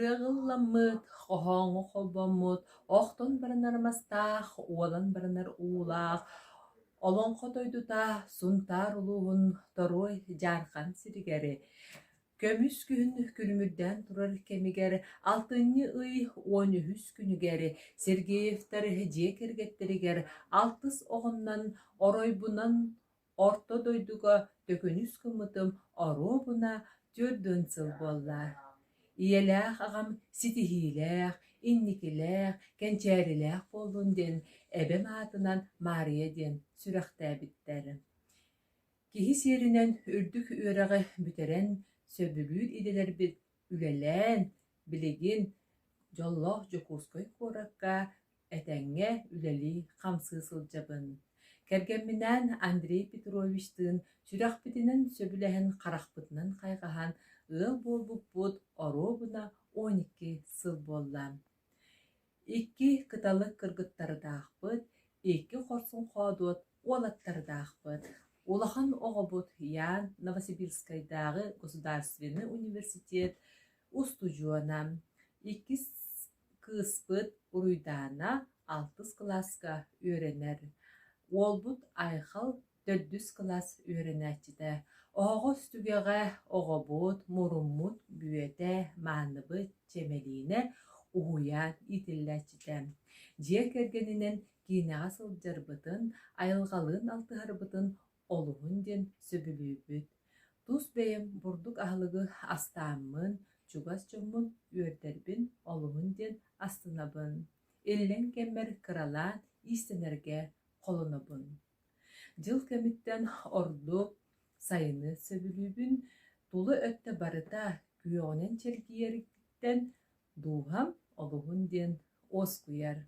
Кыагылламмыт, хоһооҥҥо холбоммут, охтон барынармастаах, уолан барынар уулаах, олоҥхотойдута сунтаар улуухун торуой дьаархан сиригэри. Көмүс күһүн күлүмүрдээн турар кемигэр алтыынньы ый уонүһүс күнүгэр Сергеевтар дьиэ кэргэттеригэр алтыс оҕоннан оройбунан орто дойдуга төкөнүс кыммытым оруобуна түөрдүөн сыл буоллар. Иелээх аҕам ситиһиилээх, инникилээх, кэнчээрилээх буоллун диэн эбэм аатынан Мария диэн сүрэхтээбиттэр. Киһи сиэринэн үрдүк үөрэҕи бүтэрэн сөбүлүүр иделербит үлэлээн билигин дьоллоох дьокуускай куоракка этэҥҥэ үлэлии хамсыы сылдьабын. Кэргэмминээн Андрей Петровичтыын сүрэхпитинэн сөбүлэһэн харахпытынан хайҕаһан ыал буолбуппут оруобуна 12 сыл буолла. Икки кыталык кыргыттардаахпыт, икки хорсун хоодуот уолаттардаахпыт. Улахан оҕобут Ян Новосибирскайдагы Государственный университет устужуона. Икки кыыспыт уруйдаана 6 класска үөрэнэр. Уолбут айхал 4 класс үөрэнэччитэ. Оҕо үстүгэҕэ оҕобут, муруммут, бүөтэ, маанныбыт, чемелиинэ уһуяан итиллэччитэ. Дьиэ кэргэнинэн киинэҕэ сылдьарбытын, айылҕалыын алтыһарбытын олуһун диэн сөбүлүүбүт. Тус бэйэм бурдук аһылыгы астааммын, чугас дьоммун үөрдэрбин олуһун диэн астынабын. Иллэн кэммэр кыралаан истэнэргэ холонобун. Дьыл кэмиттэн ордук сайыны сөбүлүүбүн тулу өттө барыта күөҕүнэн чэргиэриттэн дууһам олуһун диэн оскуяр.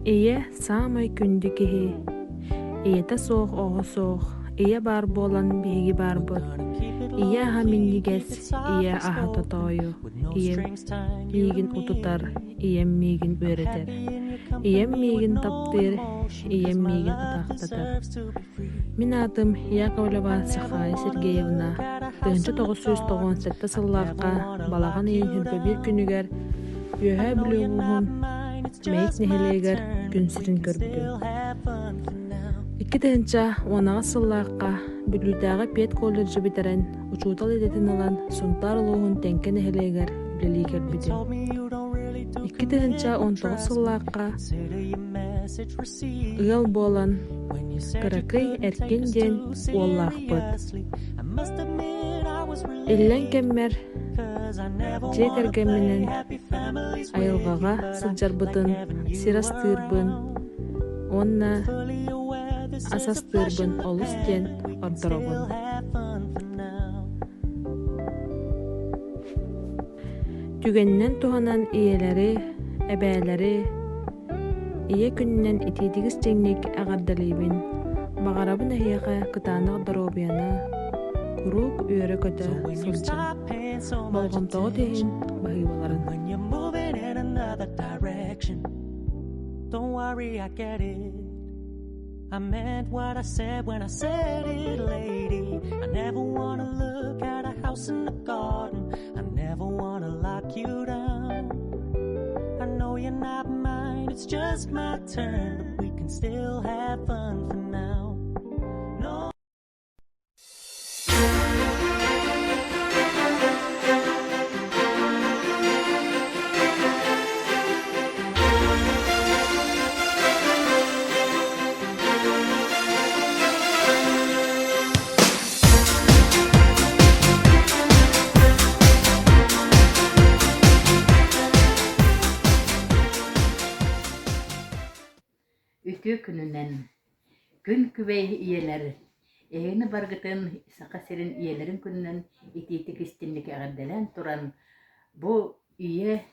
Ие самай күндү киһи. Иете соох оҕо соох. Ие бар буолан биһиги барбыт. Ие аһа миннигес, ие аһа тотоойу. Ие миигин утутар, ие миигин үөретер. Ие миигин таптыыр, ие миигин атаахтатар. Мин аатым Яковлева Сахая Сергеевна. 1997 сыллаакка балаган ийин хүрбөбүр күнүгэр үөһэ бүлүүгүн мэйит нэһилээгэр күнсүрүн көрбүтү. 2-нча уонага сыллаакка бүлүүтээҕи Пет колледжи битерэн учуутал идэтин ылан сунтаар улуухун тэнkä нэһилээгэр үлэлии көрбүтү. 2-нча 19 сыллаакка ыал буолан кыракый эркин диэн уоллаахпыт. Иллэн кэммэр дьиэ-кэргэмминэн айылҕаҕа сылдьарбытын сирастыырбын, онна асастыырбын олус диэн ордоробун. Түгэннэн туһанан иелэри, эбээлэри ие күннэн итиитигис дьиҥник аҕардалыыбын баҕарабын эһиэхэ кытаанах доробуяна курук үөрэ көтө сылдьа болгомтоҕо тиһин баһыыбаларын. Don't worry, I get it. I meant what I said when I said it, lady. I never wanna look at a house in the garden. I never wanna lock you down. I know you're not mine, it's just my turn, but we can still have fun for now. No. Ütü gününden gün kübey iyeler. Eğini bargıtın saka serin iyelerin gününden ititik istinlik ağırdelen turan bu iye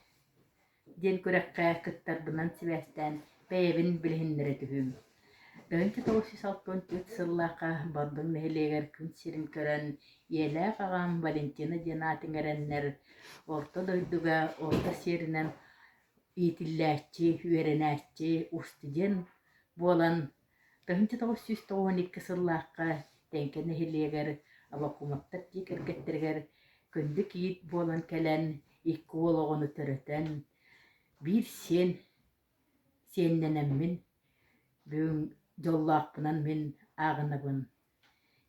den kürekkä kıttar bunan sibästän bäbin bilhinlere tühüm. Dönçe 964 sırlaka bardın nehleger gün sirin kören iyelä kagam Valentina Cenatin erenler orta doyduga orta serinen itilläççi, üerenäççi, ustijen bolan Dönçe 992 sırlaka tenke nehleger abakumattat jikergetterger kündük yit bolan kelen ikki ologonu töröten bir sennenemmin bugün jollaqpınan min ağınabın.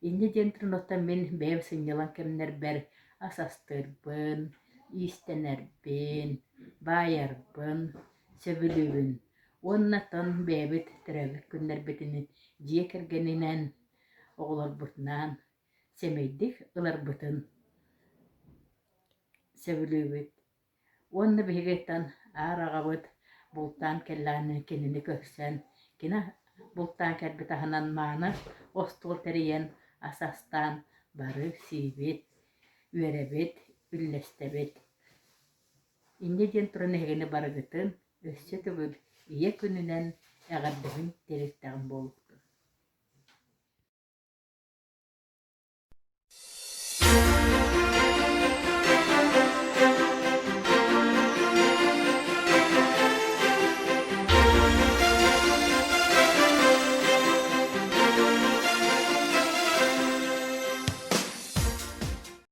İnne jentrinottan min bev sinyalan kemner ber asastırbın, istenerbin, bayarbın, söbülübün. Onnatan bebit terevik günler betini jekergeninen oğlar butnan semeydik ılar butun söbülübüt. Onna bihigetan ağrağabıt bultan kellanı kenini köksen kina bultan kerbitahanan mana ostol teriyen asastan barı sibit üerebit üllestebit. İnne jenturun ehgeni barıgıtın össö tügül iye gününen ägardığın terikten bol.